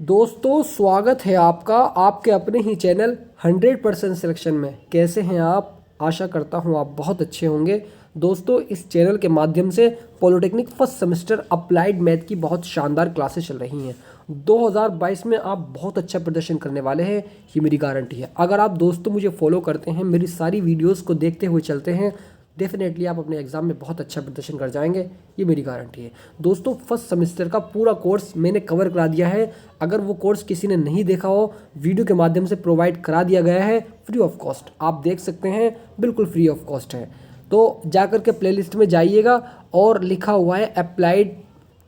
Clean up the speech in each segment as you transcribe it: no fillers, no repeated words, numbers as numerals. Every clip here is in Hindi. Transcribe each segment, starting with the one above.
दोस्तों स्वागत है आपका आपके अपने ही चैनल 100% सिलेक्शन में। कैसे हैं आप? आशा करता हूं आप बहुत अच्छे होंगे। दोस्तों इस चैनल के माध्यम से polytechnic first semester applied math की बहुत शानदार क्लासेस चल रही हैं। 2022 में आप बहुत अच्छा प्रदर्शन करने वाले हैं, ये मेरी गारंटी है। अगर आप दोस्तों मुझे फॉलो करते हैं, मेरी सारी वीडियोस को देखते हुए चलते हैं, डेफिनेटली आप अपने एग्जाम में बहुत अच्छा प्रदर्शन कर जाएंगे, ये मेरी गारंटी है। दोस्तों फर्स्ट सेमेस्टर का पूरा कोर्स मैंने कवर करा दिया है। अगर वो कोर्स किसी ने नहीं देखा हो, वीडियो के माध्यम से प्रोवाइड करा दिया गया है फ्री ऑफ कॉस्ट। आप देख सकते हैं, बिल्कुल फ्री ऑफ कॉस्ट है। तो जाकर के प्लेलिस्ट में जाइएगा और लिखा हुआ है अप्लाइड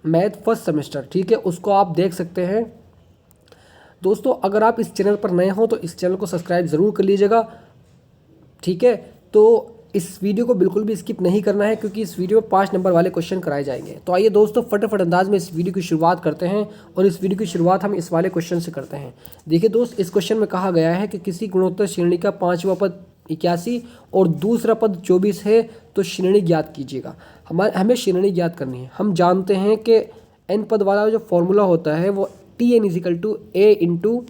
मैथ फर्स्ट सेमेस्टर, ठीक है, उसको आप देख सकते हैं। दोस्तों अगर आप इस चैनल पर नए हो तो इस चैनल को सब्सक्राइब ज़रूर कर लीजिएगा, ठीक है। तो इस वीडियो को बिल्कुल भी स्किप नहीं करना है, क्योंकि इस वीडियो में 5 नंबर वाले क्वेश्चन कराए जाएंगे। तो आइए दोस्तों फटाफट अंदाज में इस वीडियो की शुरुआत करते हैं, और इस वीडियो की शुरुआत हम इस वाले क्वेश्चन से करते हैं। देखिए दोस्त, इस क्वेश्चन में कहा गया है कि किसी गुणोत्तर श्रेणी का 5वां पद 81 और दूसरा पद 24 है, तो श्रेणी ज्ञात कीजिएगा। हमें श्रेणी ज्ञात करनी है। हम जानते हैं कि एन पद वाला जो फॉर्मूला होता है वो Tn = a इंटू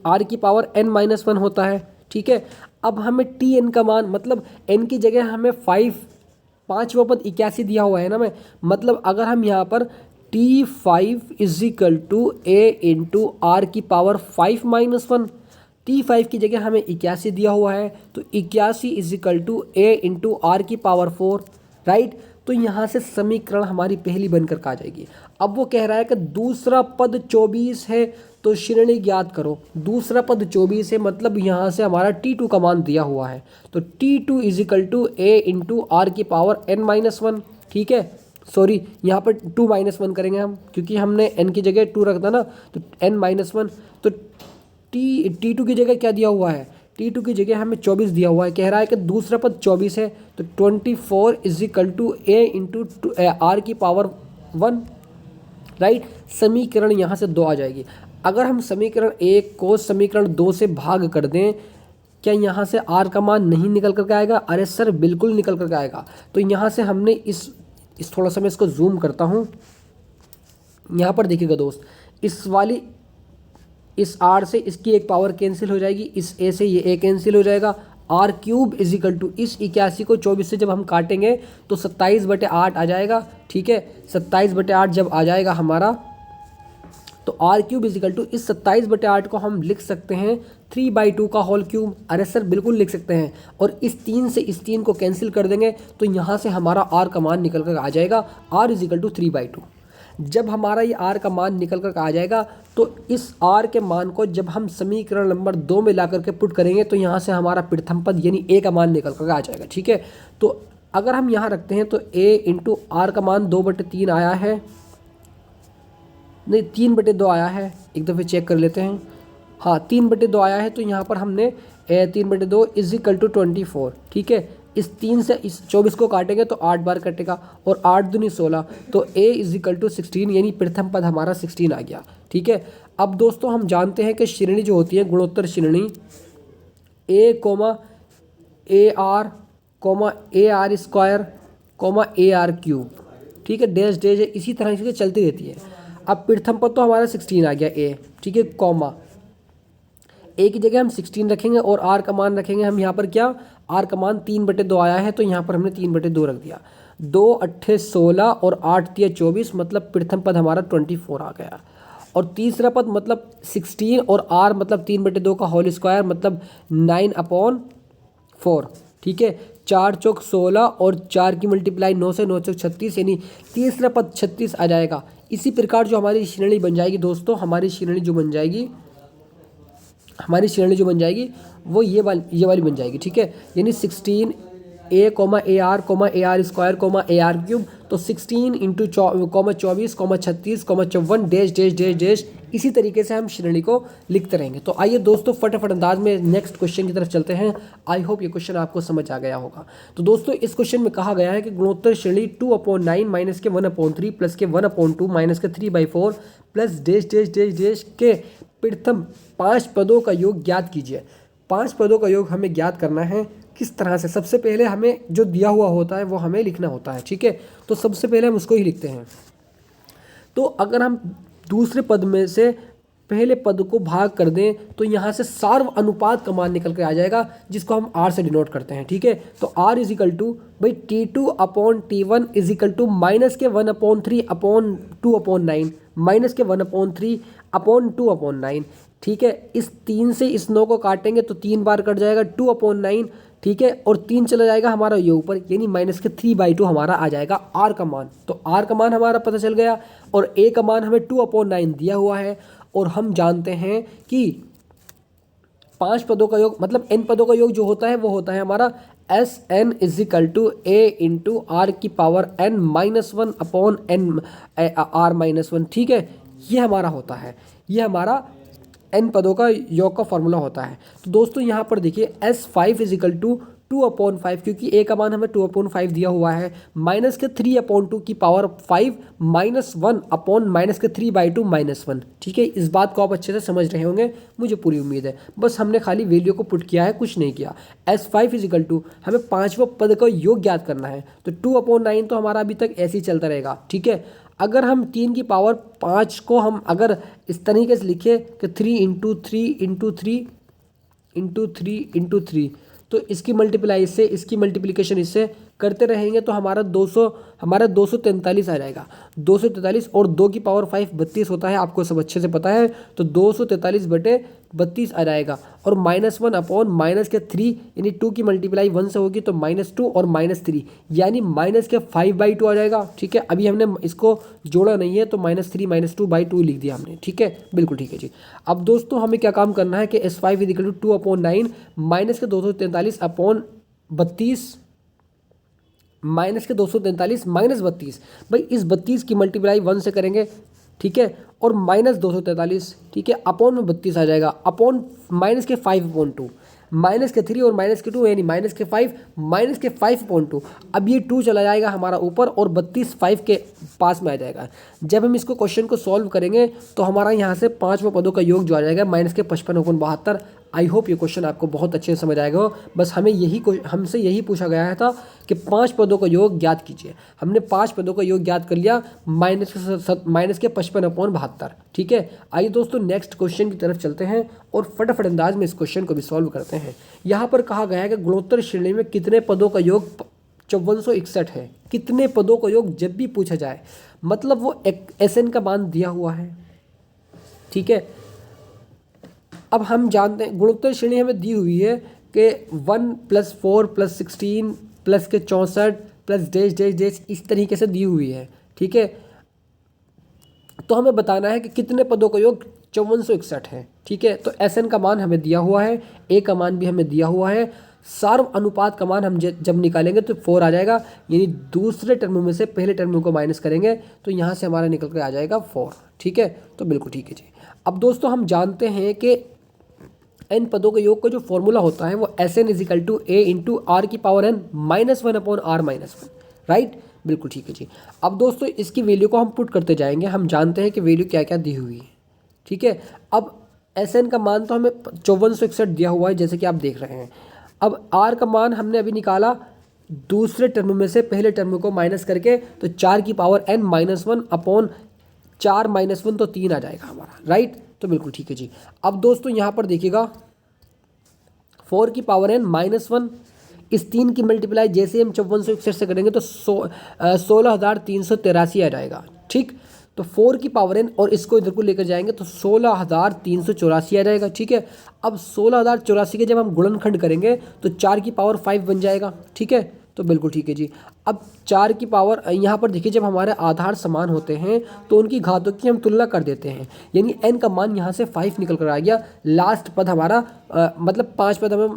आर की पावर n-1 होता है, ठीक है। अब हमें Tn का मान, मतलब n की जगह हमें 5वां पद 81 दिया हुआ है ना, मैं मतलब अगर हम यहाँ पर T5 = a इंटू आर की पावर 5-1, T5 की जगह हमें 81 दिया हुआ है, तो 81 = a इंटू आर की पावर 4, राइट। तो यहाँ से समीकरण हमारी पहली बनकर आ जाएगी। अब वो कह रहा है कि दूसरा पद 24 है, तो श्रेणी ज्ञात करो। दूसरा पद 24 है, मतलब यहाँ से हमारा T2 का मान दिया हुआ है, तो T2 = a इंटू आर की पावर n-1, ठीक है। सॉरी, यहाँ पर 2-1 करेंगे हम, क्योंकि हमने n की जगह 2 रखता ना, तो n-1। तो T2 की जगह क्या दिया हुआ है? T2 की जगह हमें 24 दिया हुआ है। कह रहा है कि दूसरा पद 24 है, तो 24 = a इंटू आर की पावर 1, राइट। समीकरण यहाँ से 2 आ जाएगी। अगर हम समीकरण 1 को समीकरण 2 से भाग कर दें, क्या यहाँ से r का मान नहीं निकल करके आएगा? अरे सर बिल्कुल निकल करके आएगा। तो यहाँ से हमने इस थोड़ा सा मैं इसको जूम करता हूँ। यहाँ पर देखिएगा दोस्त, इस r से इसकी एक पावर कैंसिल हो जाएगी, इस a से ये a कैंसिल हो जाएगा। r³ = इस 81 को 24 से जब हम काटेंगे तो 27/8 आ जाएगा, ठीक है। 27/8 जब आ जाएगा हमारा, तो r³ = इस 27/8 को हम लिख सकते हैं 3/2 का होल क्यूब। अरे सर बिल्कुल लिख सकते हैं। और इस 3 से इस 3 को कैंसिल कर देंगे, तो यहाँ से हमारा r का मान निकल कर आ जाएगा, r = 3/2। जब हमारा ये r का मान निकल कर आ जाएगा, तो इस r के मान को जब हम समीकरण नंबर 2 में ला करके पुट करेंगे, तो यहाँ से हमारा प्रथम पद यानी a का मान निकल कर आ जाएगा, ठीक है। तो अगर हम यहाँ रखते हैं, तो a इंटू आर का मान 2/3 आया है, नहीं 3/2 आया है। एक दफ़े चेक कर लेते हैं, हाँ 3/2 आया है। तो यहाँ पर हमने 3/2 = 24, ठीक है। इस 3 से इस 24 को काटेंगे तो 8 बार कटेगा, और 8 दूनी 16, तो a = 16, यानी प्रथम पद हमारा 16 आ गया, ठीक है। अब दोस्तों हम जानते हैं कि श्रेणी जो होती है गुणोत्तर श्रेणी a, AR, AR², ठीक है, डैश डैश इसी तरह से चलती रहती है। अब प्रथम पद तो हमारा 16 आ गया a, ठीक है, कॉमा a की जगह हम 16 रखेंगे और r का मान रखेंगे हम यहाँ पर क्या, r का मान 3/2 आया है, तो यहाँ पर हमने 3/2 रख दिया। 2×8 = 16 और 8×3 = 24, मतलब प्रथम पद हमारा 24 आ गया। और तीसरा पद मतलब 16 और r मतलब 3/2 का होल स्क्वायर, मतलब 9/4, ठीक है। 4 चौक 16 और 4 की मल्टीप्लाई 9 से 9 चौक 36, यानी तीसरा पद 36 आ जाएगा। इसी प्रकार जो हमारी श्रेणी बन जाएगी दोस्तों, हमारी श्रेणी जो बन जाएगी वो ये वाली बन जाएगी, ठीक है। यानी 16 a, AR, AR², AR³, तो 16 into 24, 36, 54 dash dash dash dash, इसी तरीके से हम श्रेणी को लिखते रहेंगे। तो आइए दोस्तों फटाफट अंदाज में नेक्स्ट क्वेश्चन की तरफ चलते हैं। आई होप ये क्वेश्चन आपको समझ आ गया होगा। तो दोस्तों इस क्वेश्चन में कहा गया है कि गुणोत्तर श्रेणी 2/9 माइनस के 1/3 प्लस के 1/2 माइनस के 3/4 plus dash dash dash dash के प्रथम 5 पदों का योग ज्ञात कीजिए। 5 पदों का योग हमें ज्ञात करना है। किस तरह से? सबसे पहले हमें जो दिया हुआ होता है वो हमें लिखना होता है, ठीक है। तो सबसे पहले हम उसको ही लिखते हैं। तो अगर हम दूसरे पद में से पहले पद को भाग कर दें तो यहाँ से सार्व अनुपात का मान निकल कर आ जाएगा, जिसको हम आर से डिनोट करते हैं। ठीक है, तो आर इज इक्वल टू भाई T2 upon T1 is equal to minus K 1/3 upon 2/9 minus K 1/3 upon 2/9। ठीक है, इस 3 से इस 9 को काटेंगे तो 3 बार कट जाएगा 2/9। ठीक है, और 3 चला जाएगा हमारा ये ऊपर, यानी माइनस के 3/2 हमारा आ जाएगा आर का मान। तो आर का मान हमारा पता चल गया और ए का मान हमें 2/9 दिया हुआ है। और हम जानते हैं कि 5 पदों का योग मतलब n पदों का योग जो होता है वो होता है हमारा Sn is equal to a into R की power n-1 upon n r-1। ठीक है, ये हमारा होता है, ये हमारा n पदों का योग का फॉर्मूला होता है। तो दोस्तों यहाँ पर देखिए S5 इज इक्वल टू 2/5, क्योंकि a का मान हमें 2/5 दिया हुआ है, माइनस के 3/2 की पावर 5 -1 अपॉन माइनस के 3/2 -1। ठीक है, इस बात को आप अच्छे से समझ रहे होंगे, मुझे पूरी उम्मीद है। बस हमने खाली वैल्यू को पुट किया है, कुछ नहीं किया। S5 इज इक्वल टू हमें 5वां पद का योग ज्ञात करना है, तो 2/9 तो हमारा अभी तक ऐसे ही चलता रहेगा। ठीक है, अगर हम 3 की पावर 5 को हम अगर इस तरीके से लिखे कि 3 इंटू 3 इंटू 3 इंटू 3 इंटू 3, तो इसकी मल्टीप्लाई इससे, इसकी मल्टीप्लिकेशन इससे करते रहेंगे तो हमारा 243 आ जाएगा। 243 और 2 की पावर 5 32 होता है, आपको सब अच्छे से पता है। तो 243/32 आ जाएगा और -1 अपॉन माइनस के 3, यानी 2 की मल्टीप्लाई 1 से होगी तो -2 और -3 यानी माइनस के 5/2 आ जाएगा। ठीक है, अभी हमने इसको जोड़ा नहीं है तो -3 -2/2 लिख दिया हमने। ठीक है, बिल्कुल ठीक है जी। अब दोस्तों हमें क्या काम करना है कि S5 is equal to 2/9 minus के 243 अपॉन 32 माइनस के 243 -32। भाई इस 32 की मल्टीप्लाई 1 से करेंगे, ठीक है, और माइनस 243, ठीक है, अपॉन में 32 आ जाएगा, अपॉन माइनस के 5/2 माइनस के 3 और माइनस के 2 यानी माइनस के 5 माइनस के 5/2। अब ये 2 चला जाएगा हमारा ऊपर और 32 5 के पास में आ जाएगा। जब हम इसको क्वेश्चन को सॉल्व करेंगे तो हमारा यहाँ से 5वां पदों का योग जो आ जाएगा माइनस के 55/72। आई होप ये क्वेश्चन आपको बहुत अच्छे से समझ आएगा हो। बस हमसे यही पूछा गया था कि 5 पदों का योग ज्ञात कीजिए। हमने 5 पदों का योग ज्ञात कर लिया माइनस के 55/72। ठीक है, आइए दोस्तों नेक्स्ट क्वेश्चन की तरफ चलते हैं और फटाफट अंदाज में इस क्वेश्चन को भी सॉल्व करते हैं। यहाँ पर कहा गया है कि गुणोत्तर श्रेणी में कितने पदों का योग 5461 है। कितने पदों का योग जब भी पूछा जाए मतलब वो Sn का मान दिया हुआ है। ठीक है, अब हम जानते हैं गुणोत्तर श्रेणी हमें दी हुई है कि 1 + 4 + 16 प्लस के 64 प्लस डैश डैश डैश इस तरीके से दी हुई है। ठीक है, तो हमें बताना है कि कितने पदों का योग 5461 है। ठीक है, तो Sn का मान हमें दिया हुआ है, A का मान भी हमें दिया हुआ है, सार्व अनुपात का मान हम जब निकालेंगे तो 4 आ जाएगा, यानी दूसरे टर्म में से पहले टर्म को माइनस करेंगे तो यहाँ से हमारा निकल कर आ जाएगा 4। ठीक है, तो बिल्कुल ठीक है जी। अब दोस्तों हम जानते हैं कि n पदों के योग का जो फॉर्मूला होता है वो Sn is equal to a into R की power n -1 upon r-1। Right, बिल्कुल ठीक है जी। अब दोस्तों इसकी वैल्यू को हम पुट करते जाएंगे। हम जानते हैं कि वैल्यू क्या क्या दी हुई है। ठीक है, अब Sn का मान तो हमें 5461 दिया हुआ है जैसे कि आप देख रहे हैं। अब r का मान हमने अभी निकाला दूसरे टर्म में से पहले टर्म को माइनस करके, तो 4 की पावर n -1 अपॉन 4 -1 तो 3 आ जाएगा हमारा। राइट, तो बिल्कुल ठीक है जी। अब दोस्तों यहाँ पर देखिएगा 4 की पावर n -1, इस 3 की मल्टीप्लाई जैसे हम 5461 से करेंगे तो 16,383 आ जाएगा। ठीक, तो 4 की पावर n और इसको इधर को लेकर जाएंगे तो 16,384 आ जाएगा। ठीक है, अब 16,084 के जब हम गुणनखंड करेंगे तो 4 की पावर 5 बन जाएगा। ठीक है, तो बिल्कुल ठीक है जी। अब 4 की पावर यहाँ पर देखिए जब हमारे आधार समान होते हैं तो उनकी घातों की हम तुलना कर देते हैं, यानी n का मान यहाँ से 5 निकल कर आ गया। लास्ट पद हमारा मतलब 5 पद हमें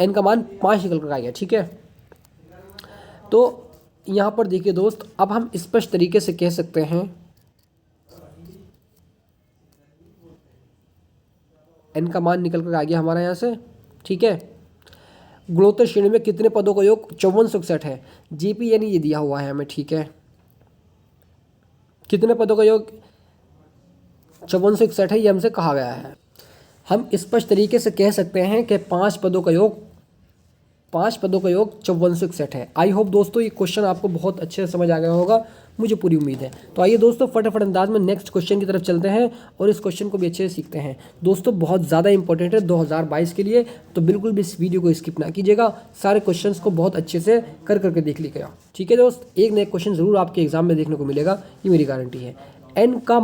n का मान 5 निकल कर आ गया। ठीक है, तो यहाँ पर देखिए दोस्त अब हम स्पष्ट तरीके से कह सकते हैं n का मान निकल कर आ गया हमारा यहाँ से। ठीक है, गुणोत्तर श्रेणी में कितने पदों का योग 5461 है। जीपी यानी ये दिया हुआ है हमें। ठीक है, कितने पदों का योग 5461 है ये हमसे कहा गया है। हम स्पष्ट तरीके से कह सकते हैं कि 5 पदों का योग 5461 है। आई होप दोस्तों ये क्वेश्चन आपको बहुत अच्छे से समझ आ गया होगा। मुझे पूरी उम्मीद है। तो आइए दोस्तों फटाफट अंदाज में नेक्स्ट क्वेश्चन की तरफ चलते हैं और इस क्वेश्चन को भी अच्छे से सीखते हैं। दोस्तों बहुत ज़्यादा इंपॉर्टेंट है 2022 के लिए, तो बिल्कुल भी इस वीडियो को स्किप ना कीजिएगा, सारे क्वेश्चंस को बहुत अच्छे से करके देख लीजिएगा। ठीक है दोस्त, एक ना एक क्वेश्चन ज़रूर आपके एग्जाम में देखने को मिलेगा, ये मेरी गारंटी है। n का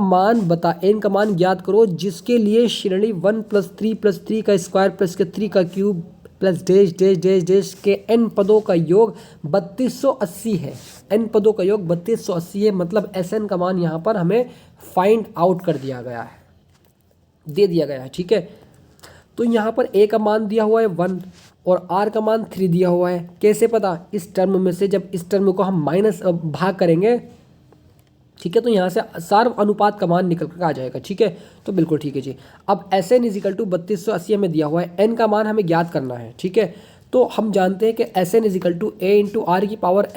मान ज्ञात करो जिसके लिए श्रेणी 1 + 3 + 3 का स्क्वायर प्लस के 3 का cube plus dash dash dash dash के n पदों का योग 3280 है। n पदों का योग 3280 है, मतलब Sn का मान यहाँ पर हमें फाइंड आउट कर दिया गया है, दे दिया गया है। ठीक है, तो यहाँ पर a का मान दिया हुआ है 1 और r का मान 3 दिया हुआ है। कैसे पता? इस टर्म में से जब इस टर्म को हम माइनस भाग करेंगे, ठीक है, तो यहाँ से सार्व अनुपात का मान निकल कर आ जाएगा। ठीक है, तो बिल्कुल ठीक है जी। अब Sn = 3280 हमें दिया हुआ है, n का मान हमें ज्ञात करना है। ठीक है, तो हम जानते हैं कि Sn = a × r की पावर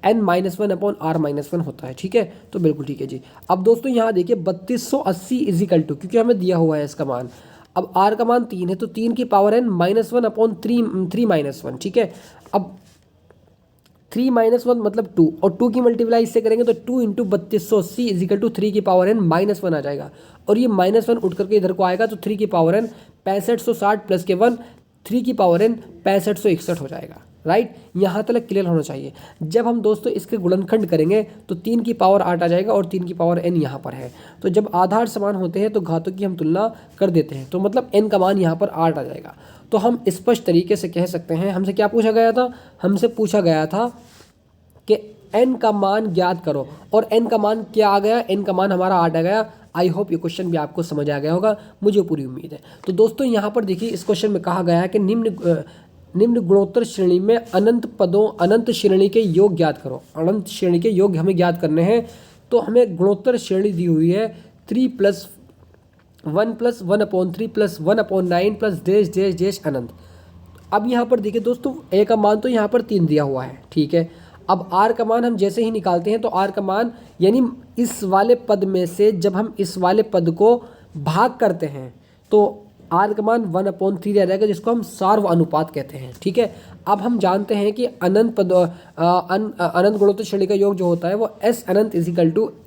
n-1/r-1 होता है। ठीक है, तो बिल्कुल ठीक है जी। अब दोस्तों यहाँ देखिए 3280 = क्योंकि हमें दिया हुआ है इसका मान, अब r का मान 3 है तो 3 की पावर n-1/3 -1। ठीक है, अब 3 - 1 मतलब 2 और 2 की मल्टीप्लाई इससे करेंगे तो 2 × 3280 = 3 की पावर n-1 आ जाएगा, और ये -1 उठ करके इधर को आएगा तो 3 की पावर n 6560 प्लस के 1 3 की पावर n 6561 हो जाएगा। राइट, यहाँ तक क्लियर होना चाहिए। जब हम दोस्तों इसके गुणनखंड करेंगे तो 3 की पावर 8 आ जाएगा और 3 की पावर n यहाँ पर है, तो जब आधार समान होते हैं तो घातों की हम तुलना कर देते हैं, तो मतलब n का मान यहाँ पर 8 आ जाएगा। तो हम स्पष्ट तरीके से कह सकते हैं, हमसे क्या पूछा गया था? हमसे पूछा गया था कि n का मान ज्ञात करो, और n का मान क्या आ गया? n का मान हमारा 8 आ गया। आई होप ये क्वेश्चन भी आपको समझ आ गया होगा, मुझे पूरी उम्मीद है। तो दोस्तों यहाँ पर देखिए इस क्वेश्चन में कहा गया है कि निम्न गुणोत्तर श्रेणी में अनंत श्रेणी के योग ज्ञात करो। अनंत श्रेणी के योग हमें ज्ञात करने हैं, तो हमें गुणोत्तर श्रेणी दी हुई है 3 + 1 + 1/3 + 1/9 + डैश डैश डैश अनंत। अब यहाँ पर देखिए दोस्तों a का मान तो यहाँ पर 3 दिया हुआ है। ठीक है, अब r का मान हम जैसे ही निकालते हैं तो r का मान यानी इस वाले पद में से जब हम इस वाले पद को भाग करते हैं तो r का मान 1/3 आ जाएगा, जिसको हम सार्व अनुपात कहते हैं। ठीक है, अब हम जानते हैं कि अनंत गुणोत्तर श्रेणी का योग जो होता है वो S अनंत =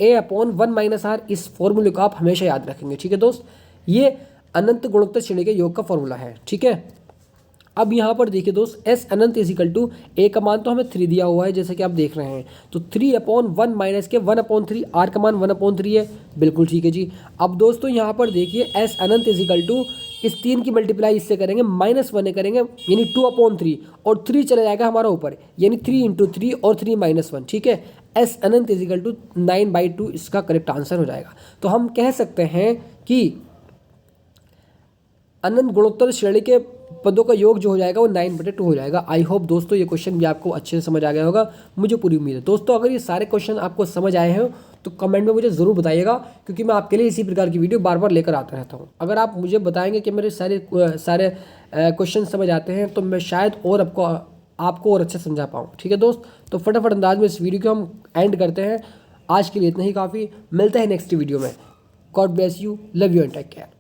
a/1 - r। इस फॉर्मूले को आप हमेशा याद रखेंगे। ठीक है दोस्त, ये अनंत गुणोत्तर श्रेणी के योग का फॉर्मूला है। ठीक है, अब यहाँ पर देखिए दोस्त S अनंत = a का मान तो हमें 3 दिया हुआ है जैसे कि आप देख रहे हैं, तो 3/1 माइनस के 1/3, r का मान 1/3 है। बिल्कुल ठीक है जी। अब दोस्तों यहाँ पर देखिए S अनंत = इस 3 की मल्टीप्लाई इससे करेंगे -1 करेंगे यानी 2/3, और 3 चला जाएगा हमारा ऊपर यानी 3 × 3 और 3 - 1। ठीक है, S अनंत = 9/2 इसका करेक्ट आंसर हो जाएगा। तो हम कह सकते हैं कि अनंत गुणोत्तर श्रेणी के पदों का योग जो हो जाएगा वो 9/2 हो जाएगा। आई होप दोस्तों ये क्वेश्चन भी आपको अच्छे से समझ आ गया होगा, मुझे पूरी उम्मीद है। दोस्तों अगर ये सारे क्वेश्चन आपको समझ आए हैं तो कमेंट में मुझे ज़रूर बताइएगा, क्योंकि मैं आपके लिए इसी प्रकार की वीडियो बार बार लेकर आता रहता हूँ। अगर आप मुझे बताएंगे कि मेरे सारे क्वेश्चन समझ आते हैं तो मैं शायद और आपको और अच्छे समझा पाऊँ। ठीक है दोस्त, तो फटाफट अंदाज में इस वीडियो को हम एंड करते हैं। आज के लिए इतना ही काफ़ी, मिलते हैं नेक्स्ट वीडियो में। God bless you, love you and take care.